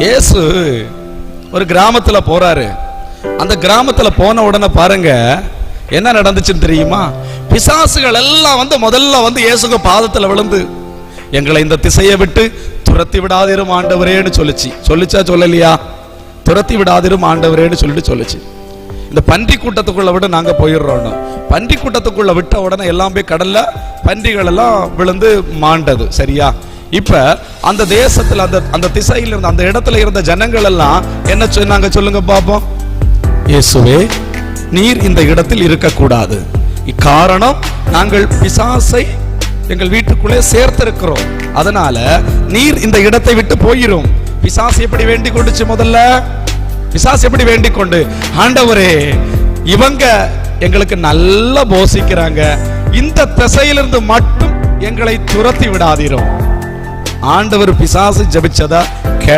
இயேசு ஒரு கிராமத்துல போறாரு. அந்த கிராமத்துல போன உடனே பாருங்க என்ன நடந்துச்சுன்னு தெரியுமா? பிசாசுகள் எல்லாம் முதல்ல இயேசுக்கு பாதத்துல விழுந்து, எங்களை இந்த திசையை விட்டு துரத்தி விடாதிரும் ஆண்டவரேன்னு சொல்லிச்சா சொல்லலையா? துரத்தி விடாதிரும் ஆண்டவரேன்னு சொல்லிச்சு. இந்த பன்றி கூட்டத்துக்குள்ள விட நாங்க போயிடுறோம். பன்றி கூட்டத்துக்குள்ள விட்ட உடனே எல்லாம் போய் கடல்ல பன்றிகள் எல்லாம் விழுந்து மாண்டது. சரியா? இப்ப அந்த தேசத்துல அந்த திசையில இருந்த அந்த இடத்துல இருந்த ஜனங்கள் எல்லாம் என்ன சொன்னாங்க சொல்லுங்க பாப்போம். இயேசுவே, நீர் இந்த இடத்தில் இருக்கக்கூடாது. இக்காரணம், நாங்கள் பிசாசை எங்கள் வீட்டுக்குள்ளே சேர்த்திருக்கிறோம். அதனால நீர் இந்த இடத்தை விட்டு போயிரும். பிசாசு எப்படி வேண்டிக் கொண்டுச்சு? முதல்ல பிசாசு எப்படி வேண்டிக் கொண்டு, ஆண்டவரே இவங்க எங்களுக்கு நல்லா போசிக்கிறாங்க, இந்த திசையிலிருந்து மட்டும் எங்களை துரத்தி விடாதீரும். ஆண்டவர் பிசாசு ஜபிச்சதா